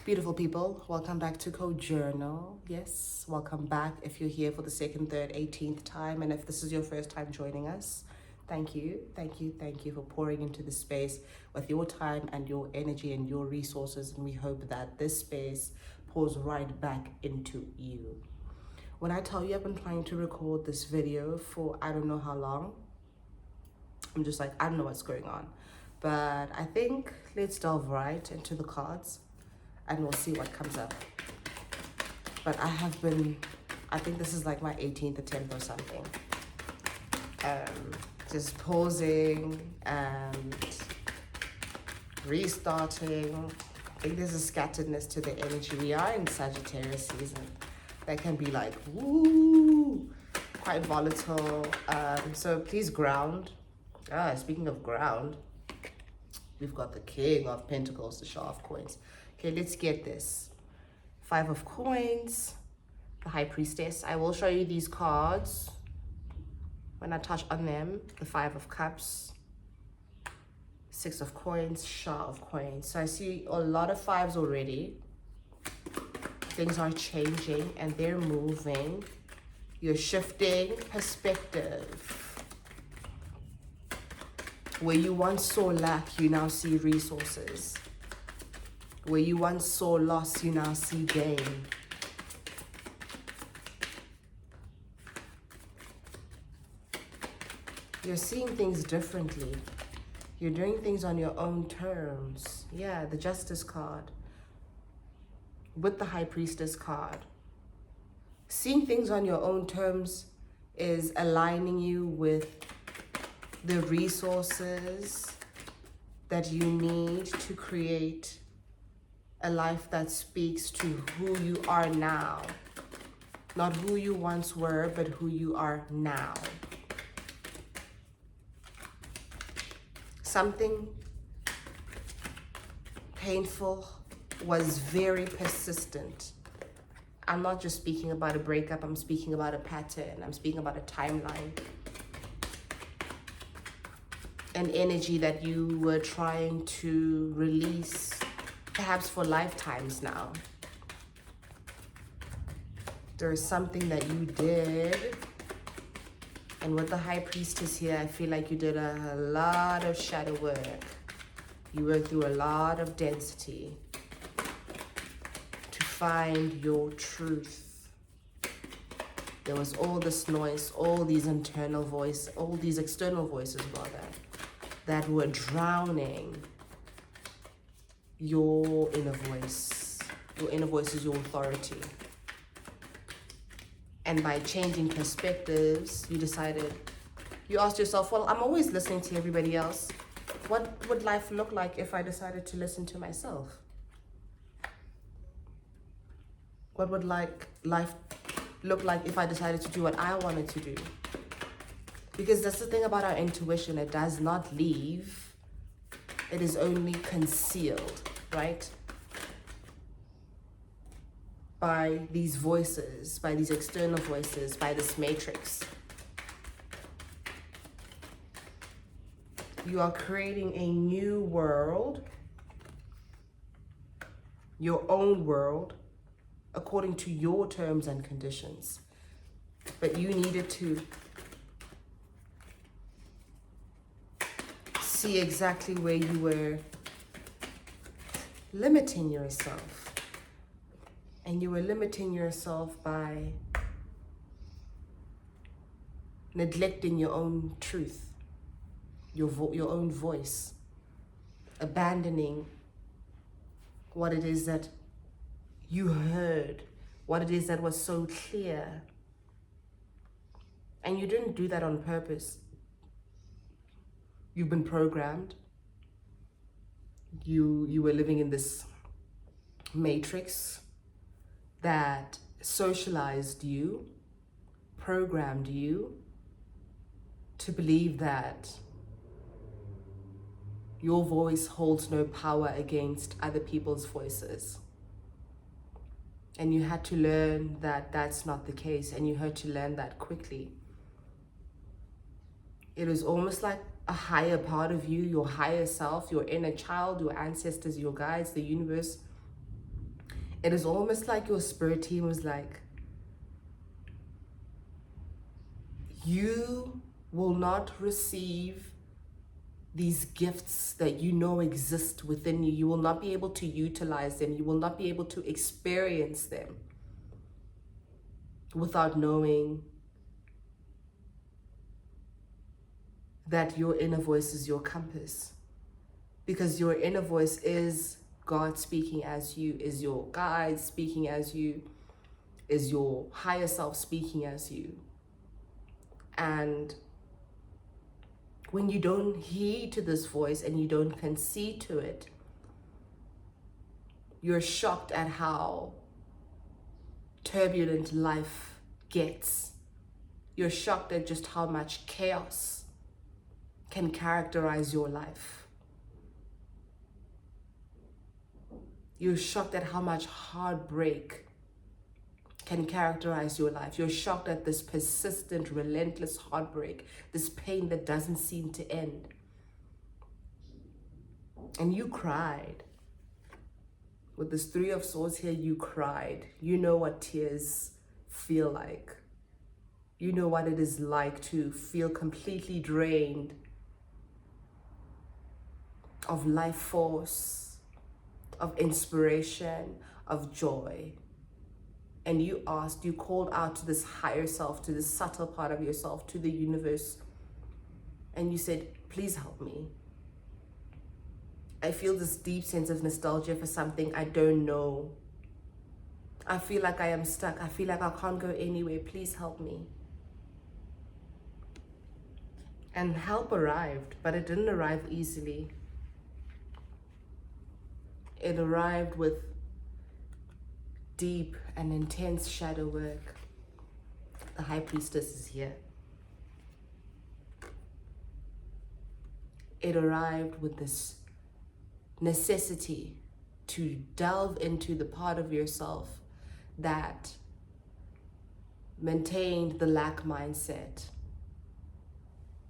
Beautiful people, welcome back to Code Journal. Yes, welcome back if you're here for the second, third, 18th time. And if this is your first time joining us, thank you, thank you, thank you for pouring into the space with your time and your energy and your resources. And we hope that this space pours right back into you. When I tell you I've been trying to record this video for I don't know how long, I'm just like, I don't know what's going on. But I think let's delve right into the cards and we'll see what comes up. But I think this is like my 18th attempt or something. Just pausing and restarting. I think there's a scatteredness to the energy. We are in Sagittarius season. That can be like, woo, quite volatile. So please ground. Speaking of ground, we've got the King of Pentacles, the Shah of Coins. Okay, let's get this. Five of Coins, the High Priestess. I will show you these cards when I touch on them. The Five of Cups, Six of Coins, Shah of Coins. So I see a lot of fives already. Things are changing and they're moving. You're shifting perspective. Where you once saw lack, you now see resources. Where you once saw loss, you now see gain. You're seeing things differently. You're doing things on your own terms. Yeah, the Justice card with the High Priestess card. Seeing things on your own terms is aligning you with the resources that you need to create a life that speaks to who you are now. Not who you once were, but who you are now. Something painful was very persistent. I'm not just speaking about a breakup, I'm speaking about a pattern, I'm speaking about a timeline. An energy that you were trying to release perhaps for lifetimes now. There is something that you did, and with the High Priestess here, I feel like you did a lot of shadow work. You went through a lot of density to find your truth. There was all this noise, all these internal voices, all these external voices rather, that were drowning your inner voice. Your inner voice is your authority. And by changing perspectives, you asked yourself, well, I'm always listening to everybody else. What would life look like if I decided to listen to myself? What would life look like if I decided to do what I wanted to do? Because that's the thing about our intuition. It does not leave. It is only concealed, right? By these voices, by these external voices, by this matrix. You are creating a new world, your own world, according to your terms and conditions. But you needed to see exactly where you were limiting yourself. And you were limiting yourself by neglecting your own truth, your own voice, abandoning what it is that you heard, what it is that was so clear. And you didn't do that on purpose. You've been programmed. You were living in this matrix that socialized you, programmed you to believe that your voice holds no power against other people's voices. And you had to learn that that's not the case, and you had to learn that quickly. It was almost like a higher part of you, your higher self, your inner child, your ancestors, your guides, the universe, It is almost like your spirit team was like, you will not receive these gifts that you know exist within you. You will not be able to utilize them. You will not be able to experience them without knowing that your inner voice is your compass. Because your inner voice is God speaking as you, is your guide speaking as you, is your higher self speaking as you. And when you don't heed to this voice and you don't concede to it, you're shocked at how turbulent life gets. You're shocked at just how much chaos can characterize your life. You're shocked at how much heartbreak can characterize your life. You're shocked at this persistent, relentless heartbreak, this pain that doesn't seem to end. And you cried. With this Three of Swords here, you cried. You know what tears feel like. You know what it is like to feel completely drained of life force, of inspiration, of joy. And you asked, you called out to this higher self, to this subtle part of yourself, to the universe. And you said, please help me. I feel this deep sense of nostalgia for something I don't know. I feel like I am stuck. I feel like I can't go anywhere. Please help me. And help arrived, but it didn't arrive easily. It arrived with deep and intense shadow work. The High Priestess is here. It arrived with this necessity to delve into the part of yourself that maintained the lack mindset,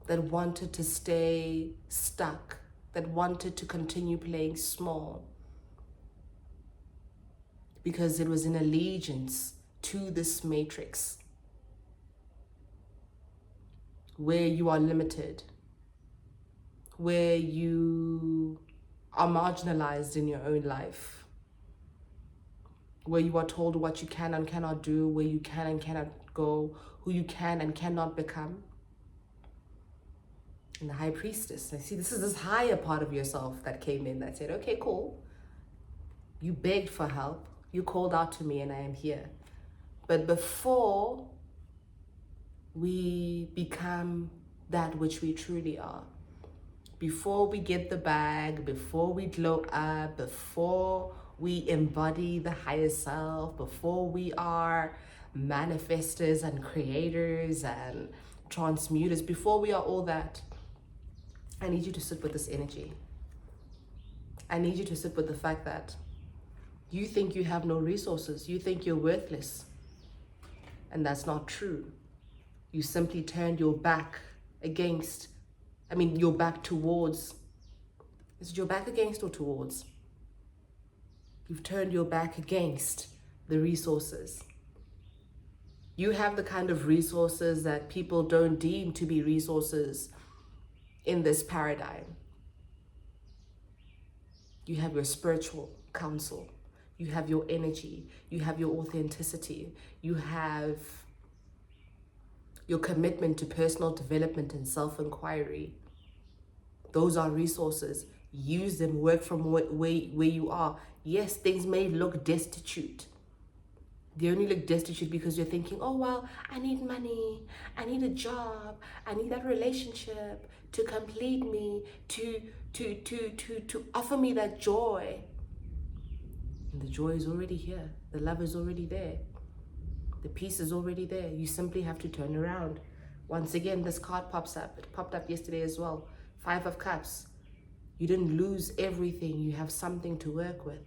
that wanted to stay stuck, that wanted to continue playing small, because it was in allegiance to this matrix where you are limited, where you are marginalized in your own life, where you are told what you can and cannot do, where you can and cannot go, who you can and cannot become. And the High Priestess, I see this is this higher part of yourself that came in that said, okay, cool. You begged for help. You called out to me and I am here. But before we become that which we truly are, before we get the bag, before we glow up, before we embody the higher self, before we are manifestors and creators and transmuters, before we are all that, I need you to sit with this energy. I need you to sit with the fact that you think you have no resources. You think you're worthless. And that's not true. You simply turned your back against, your back towards. Is it your back against or towards? You've turned your back against the resources. You have the kind of resources that people don't deem to be resources in this paradigm. You have your spiritual counsel. You have your energy. You have your authenticity. You have your commitment to personal development and self-inquiry. Those are resources. Use them. Work from where you are. Yes, things may look destitute. They only look destitute because you're thinking, oh, well, I need money. I need a job. I need that relationship to complete me, to offer me that joy. And the joy is already here. The love is already there. The peace is already there. You simply have to turn around. Once again, this card pops up. It popped up yesterday as well. 5 of Cups. You didn't lose everything. You have something to work with.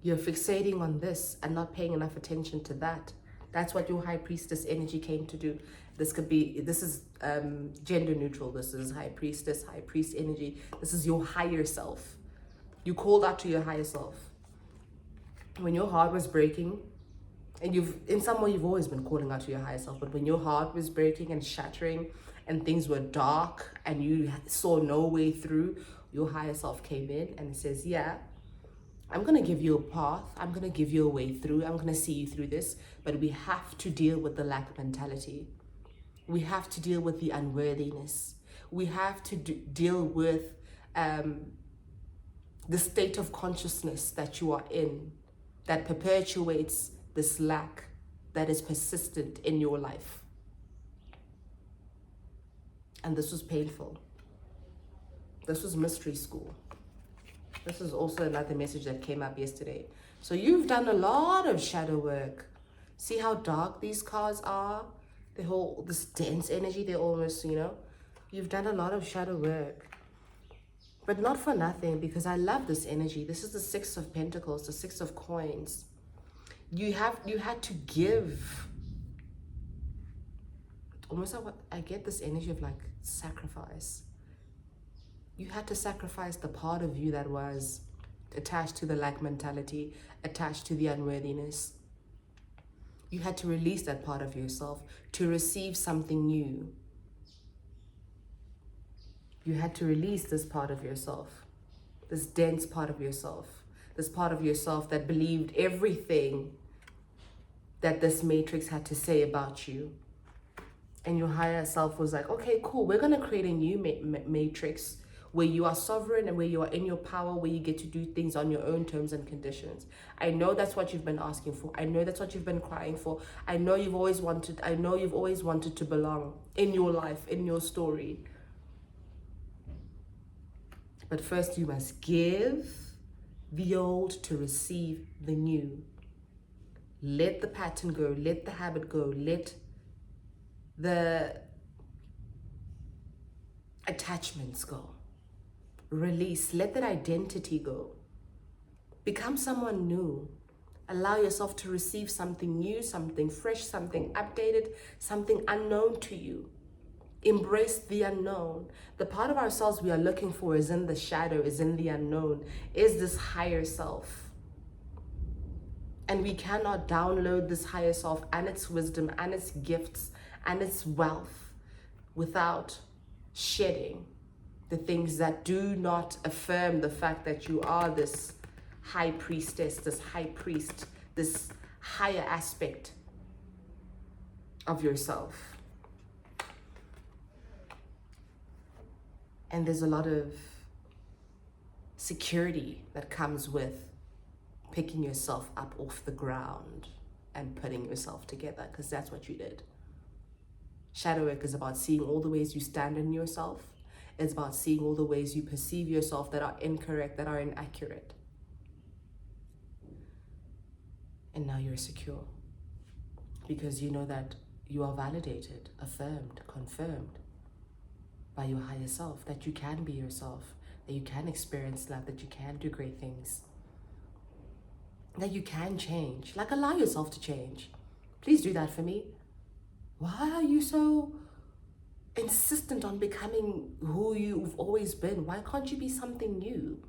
You're fixating on this and not paying enough attention to that. That's what your High Priestess energy came to do. This is gender neutral. This is High Priestess, High Priest energy. This is your higher self. You called out to your higher self. When your heart was breaking, and in some way you've always been calling out to your higher self, but when your heart was breaking and shattering and things were dark and you saw no way through, your higher self came in and says, yeah, I'm going to give you a path. I'm going to give you a way through. I'm going to see you through this. But we have to deal with the lack mentality. We have to deal with the unworthiness. We have to deal with the state of consciousness that you are in that perpetuates this lack that is persistent in your life. And this was painful. This was mystery school. This is also another message that came up yesterday. So you've done a lot of shadow work. See how dark these cards are? They hold this dense energy. They almost, you've done a lot of shadow work. But not for nothing, because I love this energy. This is the Six of Pentacles, the Six of Coins. You had to give. Almost like I get this energy of like sacrifice. You had to sacrifice the part of you that was attached to the lack mentality, attached to the unworthiness. You had to release that part of yourself to receive something new. You had to release this part of yourself, this dense part of yourself, this part of yourself that believed everything that this matrix had to say about you. And your higher self was like, okay, cool, we're going to create a new matrix where you are sovereign and where you are in your power, where you get to do things on your own terms and conditions. I know that's what you've been asking for. I know that's what you've been crying for. I know you've always wanted to belong in your life, in your story. But first you must give the old to receive the new. Let the pattern go, let the habit go, let the attachments go. Release, let that identity go. Become someone new. Allow yourself to receive something new, something fresh, something updated, something unknown to you. Embrace the unknown. The part of ourselves we are looking for is in the shadow, is in the unknown, is this higher self. And we cannot download this higher self and its wisdom and its gifts and its wealth without shedding the things that do not affirm the fact that you are this high priestess, this high priest, this higher aspect of yourself. And there's a lot of security that comes with picking yourself up off the ground and putting yourself together, because that's what you did. Shadow work is about seeing all the ways you stand in yourself. It's about seeing all the ways you perceive yourself that are incorrect, that are inaccurate. And now you're secure because you know that you are validated, affirmed, confirmed by your higher self, that you can be yourself, that you can experience love, that you can do great things, that you can change. Like, allow yourself to change. Please do that for me. Why are you so insistent on becoming who you've always been? Why can't you be something new?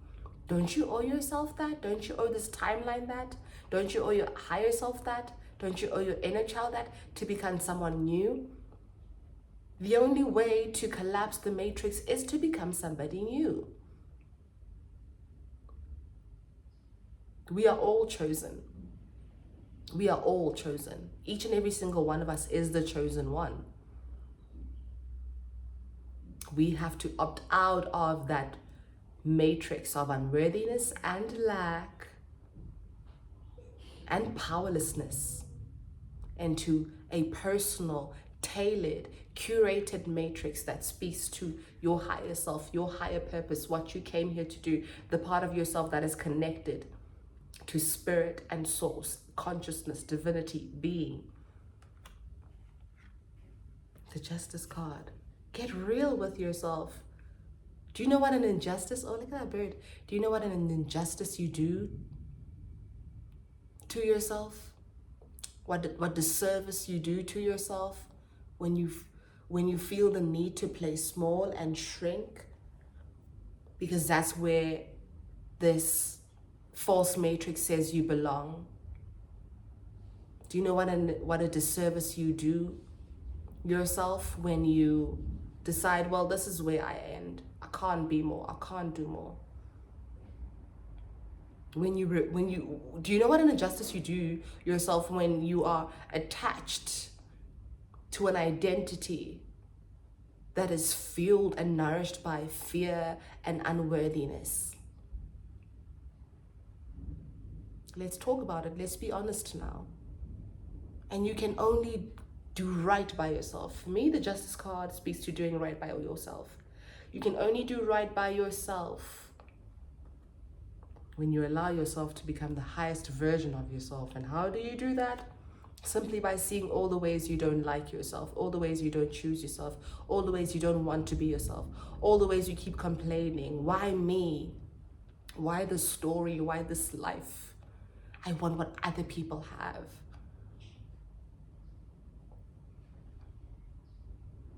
Don't you owe yourself that? Don't you owe this timeline that? Don't you owe your higher self that? Don't you owe your inner child that, to become someone new? The only way to collapse the matrix is to become somebody new. We are all chosen. We are all chosen. Each and every single one of us is the chosen one. We have to opt out of that matrix of unworthiness and lack and powerlessness into a personal, tailored, curated matrix that speaks to your higher self, your higher purpose, what you came here to do, the part of yourself that is connected to spirit and source, consciousness, divinity, being. The Justice card. Get real with yourself. Do you know what an injustice? Oh, look at that bird. Do you know what an injustice you do to yourself? What disservice you do to yourself when you feel the need to play small and shrink? Because that's where this false matrix says you belong? Do you know what a disservice you do yourself when you decide, well, this is where I end. I can't be more. I can't do more. Do you know what an injustice you do yourself when you are attached to an identity that is fueled and nourished by fear and unworthiness? Let's talk about it. Let's be honest now. And you can only do right by yourself. For me, the Justice card speaks to doing right by yourself. You can only do right by yourself when you allow yourself to become the highest version of yourself. And how do you do that? Simply by seeing all the ways you don't like yourself, all the ways you don't choose yourself, all the ways you don't want to be yourself, all the ways you keep complaining. Why me? Why this story? Why this life? I want what other people have.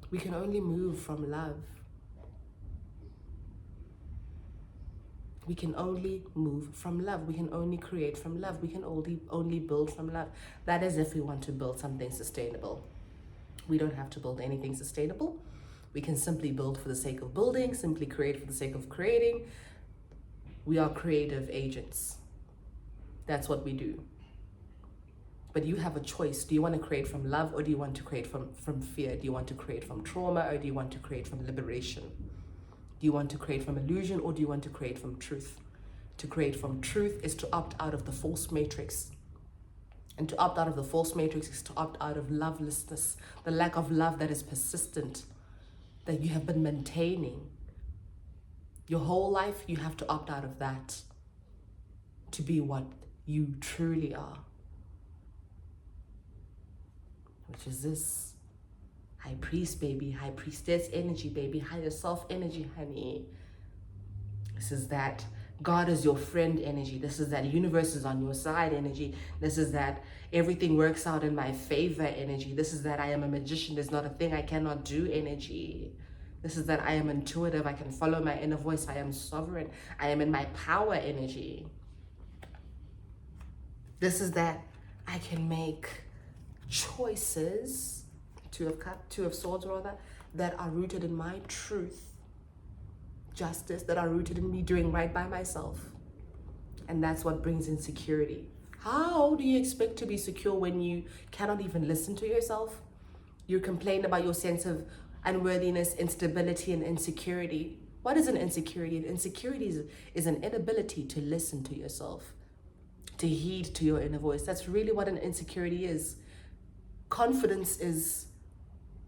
We can only move from love. We can only move from love. We can only create from love. We can only build from love. That is if we want to build something sustainable. We don't have to build anything sustainable. We can simply build for the sake of building, simply create for the sake of creating. We are creative agents. That's what we do. But you have a choice. Do you want to create from love, or do you want to create from fear? Do you want to create from trauma, or do you want to create from liberation? Do you want to create from illusion, or do you want to create from truth? To create from truth is to opt out of the false matrix. And to opt out of the false matrix is to opt out of lovelessness, the lack of love that is persistent, that you have been maintaining. Your whole life, you have to opt out of that to be what you truly are. Which is this high priest, baby, high priestess energy, baby, higher self energy, honey. This is that God is your friend energy. This is that universe is on your side energy. This is that everything works out in my favor energy. This is that I am a magician. There's not a thing I cannot do energy. This is that I am intuitive. I can follow my inner voice. I am sovereign. I am in my power energy. This is that I can make choices, two of swords rather, that are rooted in my truth, justice, that are rooted in me doing right by myself. And that's what brings insecurity. How do you expect to be secure when you cannot even listen to yourself? You complain about your sense of unworthiness, instability, and insecurity. What is an insecurity? An insecurity is an inability to listen to yourself, to heed to your inner voice. That's really what an insecurity is. Confidence is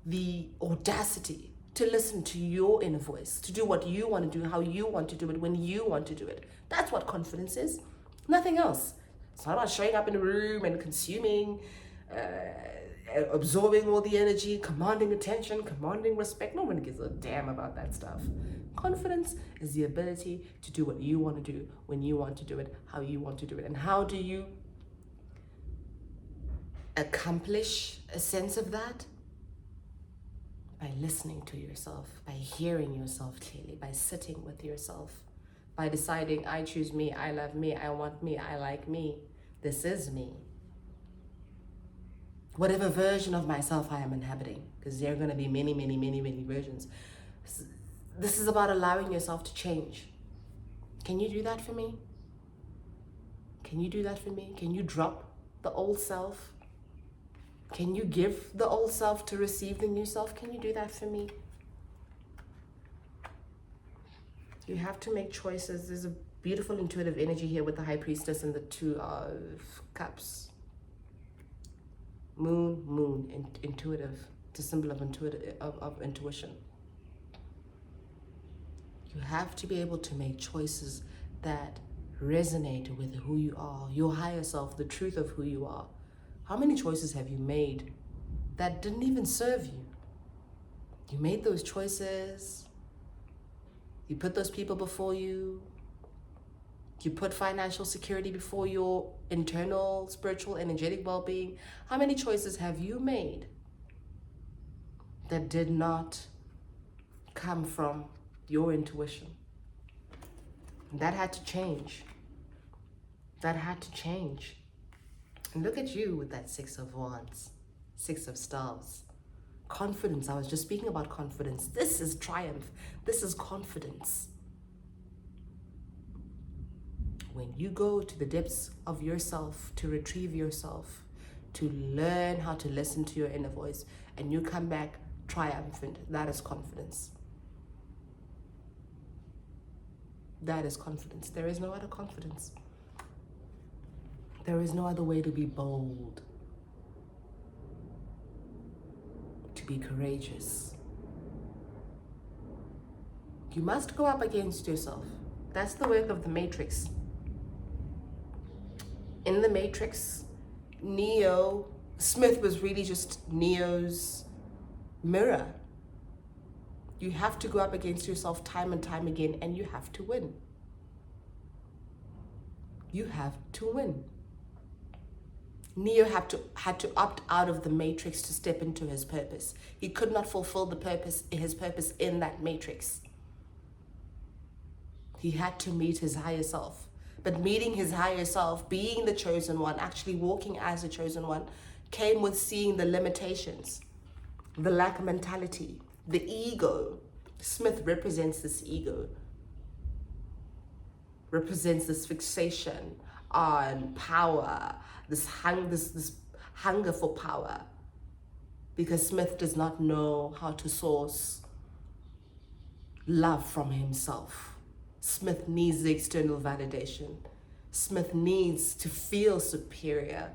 the audacity to listen to your inner voice, to do what you want to do, how you want to do it, when you want to do it. That's what confidence is. Nothing else. It's not about showing up in a room and consuming, absorbing all the energy, commanding attention, commanding respect. No one gives a damn about that stuff. Confidence is the ability to do what you want to do, when you want to do it, how you want to do it. And how do you accomplish a sense of that? By listening to yourself, by hearing yourself clearly, by sitting with yourself, by deciding, I choose me, I love me, I want me, I like me, this is me. Whatever version of myself I am inhabiting, because there are going to be many, many, many, many versions. This is about allowing yourself to change. Can you do that for me? Can you do that for me? Can you drop the old self? Can you give the old self to receive the new self? Can you do that for me? You have to make choices. There's a beautiful intuitive energy here with the High Priestess and the Two of Cups. Moon, intuitive. It's a symbol of intuition. You have to be able to make choices that resonate with who you are, your higher self, the truth of who you are. How many choices have you made that didn't even serve you? You made those choices. You put those people before you. You put financial security before your internal, spiritual, energetic well-being. How many choices have you made that did not come from your intuition? That had to change. that had to change. And look at you with that Six of Wands, Six of Staves. Confidence. I was just speaking about confidence. This is triumph. This is confidence. When you go to the depths of yourself to retrieve yourself, to learn how to listen to your inner voice, and you come back triumphant, that is confidence. That is confidence. There is no other confidence. There is no other way to be bold, to be courageous. You must go up against yourself. That's the work of the Matrix. In the Matrix, Smith was really just Neo's mirror. You have to go up against yourself time and time again, and you have to win. You have to win. Neo had to opt out of the Matrix to step into his purpose. He could not fulfill his purpose in that Matrix. He had to meet his higher self. But meeting his higher self, being the chosen one, actually walking as the chosen one, came with seeing the limitations, the lack mentality, the ego. Smith represents this ego, represents this fixation on power, this hunger for power, because Smith does not know how to source love from himself. Smith needs the external validation. Smith needs to feel superior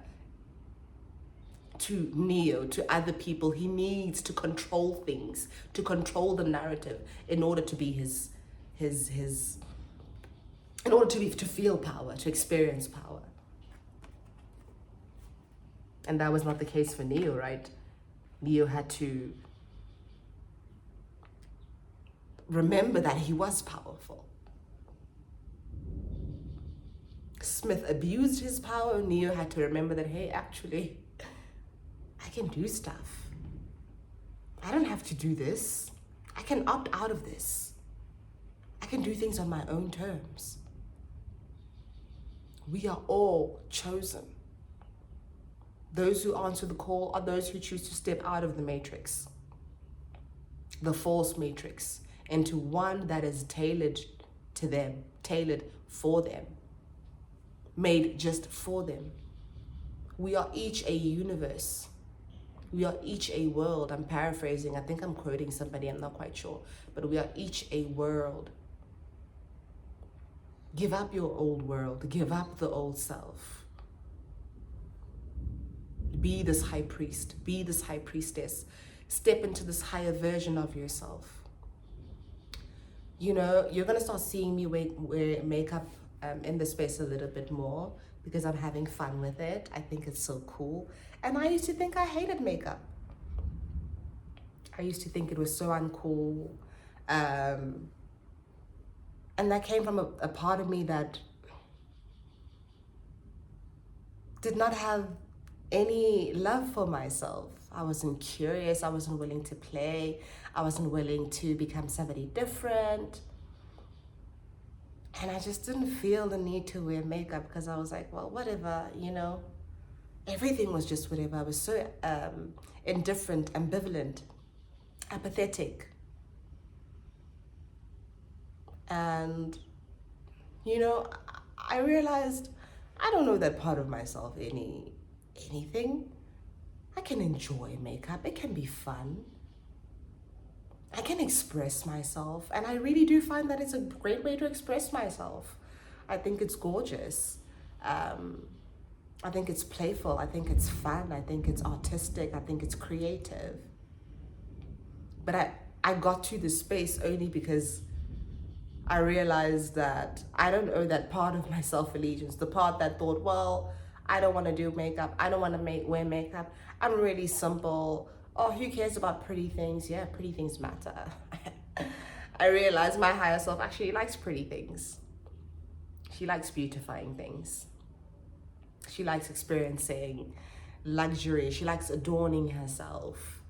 to Neo, to other people. He needs to control things, to control the narrative in order to be to feel power, to experience power. And that was not the case for Neo, right? Neo had to remember that he was powerful. Smith abused his power. Neo had to remember that, hey, actually, I can do stuff. I don't have to do this. I can opt out of this. I can do things on my own terms. We are all chosen. Those who answer the call are those who choose to step out of the Matrix, the false Matrix, into one that is tailored to them, tailored for them, made just for them. We are each a universe. We are each a world. I'm paraphrasing. I think I'm quoting somebody. I'm not quite sure. But we are each a world. Give up your old world. Give up the old self. Be this high priest. Be this high priestess. Step into this higher version of yourself. You know, you're going to start seeing me wear makeup in the space a little bit more because I'm having fun with it. I think it's so cool. And I used to think I hated makeup. I used to think it was so uncool. And that came from a part of me that did not have any love for myself. I wasn't curious. I wasn't willing to play. I wasn't willing to become somebody different. And I just didn't feel the need to wear makeup because I was like, well, whatever, you know. Everything was just whatever. I was so indifferent, ambivalent, apathetic. And, you know, I realized I don't know that part of myself anything. I can enjoy makeup. It can be fun. I can express myself, and I really do find that it's a great way to express myself. I think it's gorgeous. I think it's playful. I think it's fun. I think it's artistic. I think it's creative. But I got to this space only because I realized that I don't owe that part of my self-allegiance, the part that thought, well, I don't want to do makeup. I don't want to wear makeup. I'm really simple. Oh, who cares about pretty things? Yeah, pretty things matter. I realized my higher self actually likes pretty things. She likes beautifying things. She likes experiencing luxury. She likes adorning herself.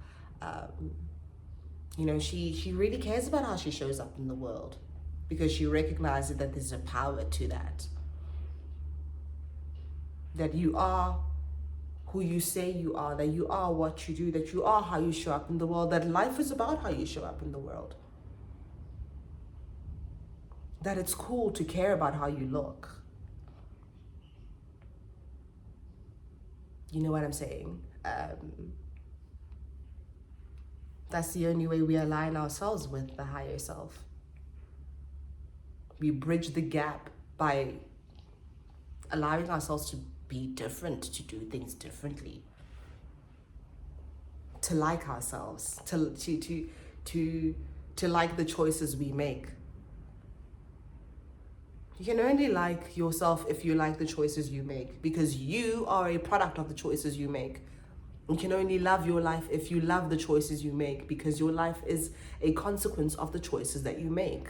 You know, she really cares about how she shows up in the world because she recognizes that there's a power to that. that you are who you say you are, that you are what you do, that you are how you show up in the world, that life is about how you show up in the world. That it's cool to care about how you look. You know what I'm saying? That's the only way we align ourselves with the higher self. We bridge the gap by allowing ourselves to be different, to do things differently, to like ourselves, to like the choices we make. You can only like yourself if you like the choices you make, because you are a product of the choices you make. You can only love your life if you love the choices you make, because your life is a consequence of the choices that you make.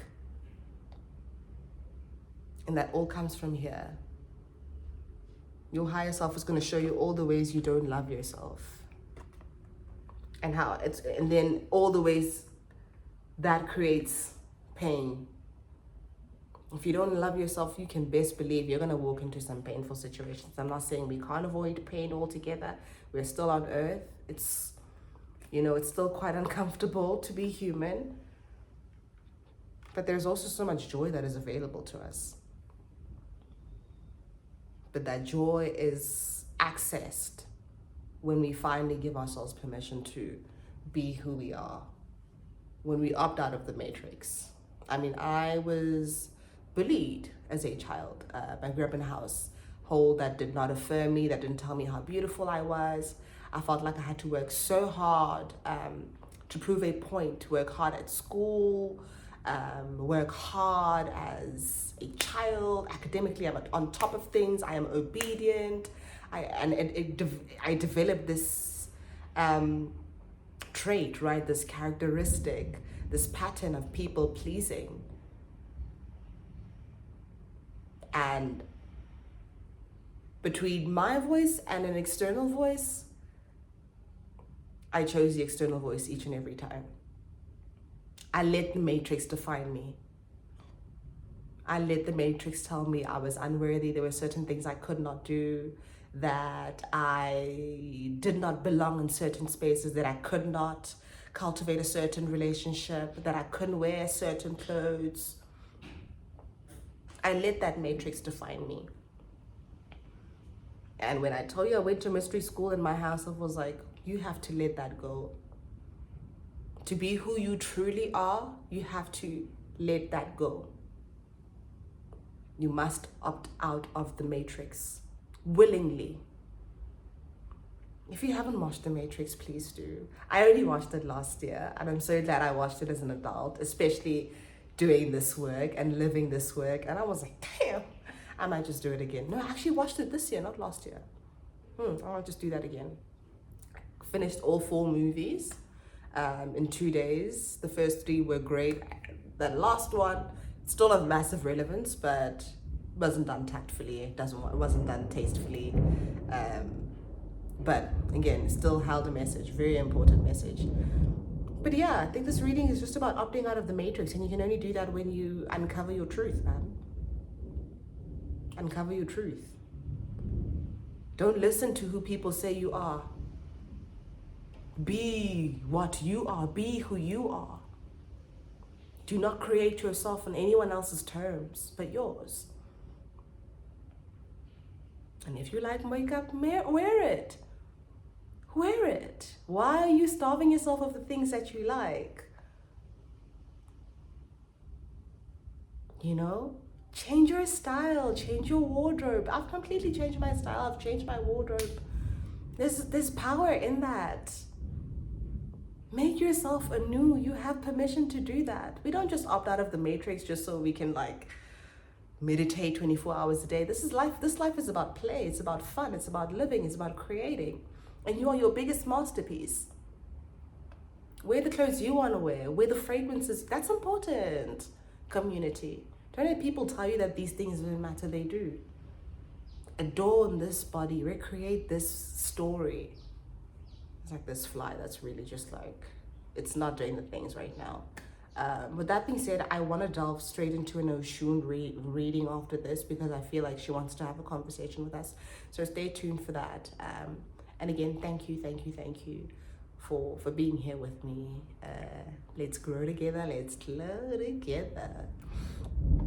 And that all comes from here. Your higher self is going to show you all the ways you don't love yourself. And then all the ways that creates pain. If you don't love yourself, you can best believe you're going to walk into some painful situations. I'm not saying we can't avoid pain altogether. We're still on earth. It's still quite uncomfortable to be human. But there's also so much joy that is available to us. But that joy is accessed when we finally give ourselves permission to be who we are. When we opt out of the matrix. I mean, I was bullied as a child. I grew up in a household that did not affirm me, that didn't tell me how beautiful I was. I felt like I had to work so hard to prove a point, to work hard at school, work hard as a child. Academically, I'm on top of things. I am obedient. I developed this trait, right? This characteristic, this pattern of people pleasing. And between my voice and an external voice, I chose the external voice each and every time. I let the matrix define me. I let the matrix tell me I was unworthy. There were certain things I could not do, that I did not belong in certain spaces, that I could not cultivate a certain relationship, that I couldn't wear certain clothes. I let that matrix define me. And when I told you I went to mystery school in my house, I was like, you have to let that go. To be who you truly are, you have to let that go. You must opt out of the matrix willingly. If you haven't watched The Matrix, please do. I only watched it last year, and I'm so glad I watched it as an adult, especially doing this work and living this work. And I was like, damn, I might just do it again. No, I actually watched it this year, not last year. I'll just do that again. Finished all 4 movies in 2 days. The first 3 were great. That last one, still of massive relevance, but wasn't done tactfully. It wasn't done tastefully. But again, still held a message, very important message. But yeah, I think this reading is just about opting out of the matrix, and you can only do that when you uncover your truth, man. Uncover your truth. Don't listen to who people say you are. Be what you are. Be who you are. Do not create yourself on anyone else's terms but yours. And if you like makeup, wear it. Wear it. Why are you starving yourself of the things that you like? You know? Change your style. Change your wardrobe. I've completely changed my style. I've changed my wardrobe. There's power in that. Make yourself anew. You have permission to do that. We don't just opt out of the matrix just so we can meditate 24 hours a day. This life is about play. It's about fun. It's about living. It's about creating. And you are your biggest masterpiece. Wear the clothes you want to wear. Wear the fragrances. That's important. Community. Don't let people tell you that these things don't matter. They do. Adorn this body. Recreate this story. It's like this fly that's really just it's not doing the things right now. With that being said, I want to delve straight into an Oshun reading after this because I feel like she wants to have a conversation with us. So stay tuned for that. And again, thank you for being here with me. Let's grow together. Let's glow together.